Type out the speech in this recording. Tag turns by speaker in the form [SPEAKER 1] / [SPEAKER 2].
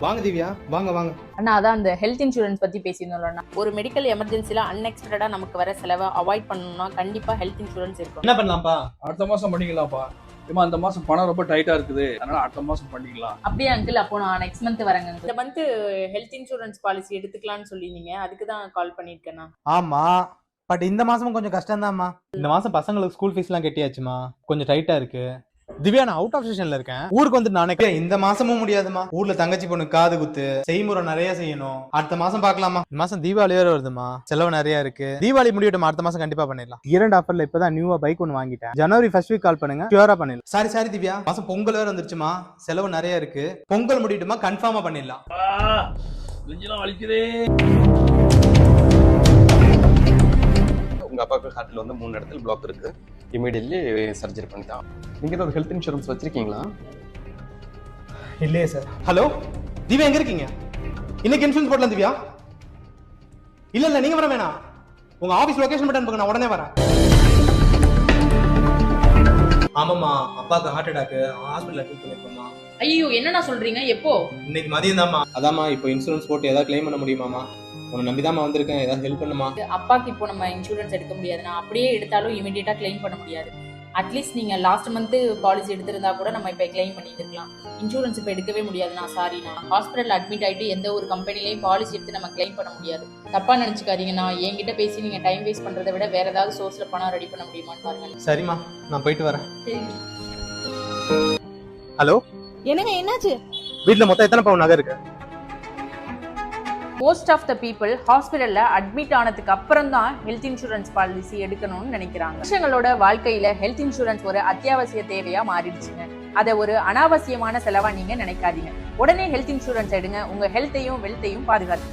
[SPEAKER 1] வாங்க திவ்யா, வாங்க வாங்க.
[SPEAKER 2] அண்ணா அதான் அந்த ஹெல்த் இன்சூரன்ஸ் பத்தி பேசியிருந்தோம்ல. ஒரு மெடிக்கல் எமர்ஜென்சில அன்எக்ஸ்பெக்டடா நமக்கு வர செலவை அவாய்ட் பண்ணணும்னா கண்டிப்பா ஹெல்த் இன்சூரன்ஸ் இருக்கும்.
[SPEAKER 1] என்ன பண்ணலாம்ப்பா?
[SPEAKER 3] அடுத்த மாசம் பண்ணிக்கலாம்ப்பா. ஏமா அந்த மாசம் பணம் ரொம்ப டைட்டா இருக்குது, அதனால அடுத்த மாசம் பண்ணிக்கலாம்.
[SPEAKER 2] அப்படியே அங்கிள், அப்போ நான் நெக்ஸ்ட் மந்த் வரேங்க. இந்த மந்த் ஹெல்த் இன்சூரன்ஸ் பாலிசி எடுத்துக்கலாம்னு சொல்லிருந்தீங்க, அதுக்கு தான் கால் பண்ணிருக்கேன்.
[SPEAKER 1] ஆமா, பட் இந்த மாசமும் கொஞ்சம் கஷ்டம்தான்மா. இந்த மாசம் பசங்களுக்கு ஸ்கூல் ஃபீஸ் எல்லாம் கட்டியாச்சுமா, கொஞ்சம் டைட்டா இருக்கு. திவ்யா, நான் அவுட் ஆஃப் ஸ்டேஷன்ல இருக்கேன். ஊருக்கு வந்து நானே இந்த மாசமும் முடியாதுமா. ஊர்ல தங்கச்சி பொண்ணு காது குத்து, செய்முறை நிறைய செய்யணும். அடுத்த மாசம் பாக்கலாமா? இந்த மாசம் தீபாவளி வேற வருதுமா, செலவு நிறைய இருக்கு. தீபாவளி முடியட்டும், அடுத்த மாசம் கண்டிப்பா பண்ணிடலாம். இரண்டு ஆஃபர்ல இப்பதான் நியூவா பைக் ஒன்னு வாங்கிட்டேன். ஜனவரி ஃபர்ஸ்ட் வீக் கால் பண்ணுங்க, ஷியூரா பண்ணிடலாம். சாரி திவ்யா, மாசம் பொங்கல் வேற வந்துருச்சுமா, செலவு நிறைய இருக்கு. பொங்கல் முடியட்டுமா, கன்ஃபார்மா பண்ணிடலாம்.
[SPEAKER 3] வலிக்குதே.
[SPEAKER 4] உங்க அப்பாவுக்கு ஹார்ட்ல வந்து 3 இடத்துல பிளாக் இருக்கு. இமீடியட்லி சர்ஜரி பண்ணிட்டான். நீங்க ஏதாவது ஹெல்த் இன்சூரன்ஸ் வச்சிருக்கீங்களா?
[SPEAKER 1] இல்லையே சார். ஹலோ திவ்யா, எங்க இருக்கீங்க? இன்னைக்கு இன்சூரன்ஸ் போடலாம் திவ்யா. இல்ல நீங்க வர வேணாம், உங்க ஆபீஸ் லொகேஷன் மட்டும் அனுப்புங்க, நான் உடனே வரேன். ஆமாமா, அப்பாவுக்கு ஹார்ட் அட்டாக், ஹாஸ்பிடல்ல அட்மிட் பண்ணிருக்கோமா.
[SPEAKER 2] ஐயோ, என்னண்ணா சொல்றீங்க? எப்போ?
[SPEAKER 1] இன்னைக்கு மதியம் தான்மா. அதாம்மா, இப்போ இன்சூரன்ஸ் போட்டு ஏதாவது கிளைம் பண்ண முடியுமாமா? உன்னை நம்பிதாம்மா வந்திருக்கேன், ஏதாவது ஹெல்ப் பண்ணுமா?
[SPEAKER 2] அப்பாக்கு இப்போ நம்ம இன்சூரன்ஸ் எடுக்க முடியாதுண்ணா. அப்படியே எடுத்தாலும் இமீடியட்டா கிளைம் பண்ண முடியாது. அட்லீஸ்ட் நீங்க லாஸ்ட் மந்த் பாலிசி எடுத்திருந்தா கூட நம்ம இப்ப கிளைம் பண்ணிட்டு இருக்கலாம். இன்சூரன்ஸ் இப்ப எடுக்கவே முடியாதுண்ணா, சாரிண்ணா. ஹாஸ்பிட்டல் அட்மிட் ஆயிட்டு எந்த ஒரு கம்பெனிலையும் பாலிசி எடுத்து நம்ம கிளைம் பண்ண முடியாது. தப்பா நினைச்சுக்காதீங்கண்ணா. என்கிட்ட பேசி நீங்க டைம் வேஸ்ட் பண்றதை விட வேற ஏதாவது சோர்ஸ்ல பணம் ரெடி பண்ண முடியுமான்னு பாருங்க.
[SPEAKER 1] சரிம்மா, நான் போயிட்டு வரேன்.
[SPEAKER 2] சரி.
[SPEAKER 1] ஹலோ,
[SPEAKER 5] என்னங்க, என்னாச்சு?
[SPEAKER 1] வீட்டுல மொத்தம் எத்தனை பவுன் நகை இருக்கு?
[SPEAKER 2] மோஸ்ட் ஆஃப் த பீப்புள் ஹாஸ்பிட்டல்ல அட்மிட் ஆனதுக்கு அப்புறம் தான் ஹெல்த் இன்சூரன்ஸ் பாலிசி எடுக்கணும்னு நினைக்கிறாங்க. மனுஷங்களோட வாழ்க்கையில ஹெல்த் இன்சூரன்ஸ் ஒரு அத்தியாவசிய தேவையா மாறிடுச்சுங்க. அதை ஒரு அனாவசியமான செலவா நீங்க நினைக்காதீங்க. உடனே ஹெல்த் இன்சூரன்ஸ் எடுங்க, உங்க ஹெல்த்தையும் வெல்த்தையும் பாதுகாத்துங்க.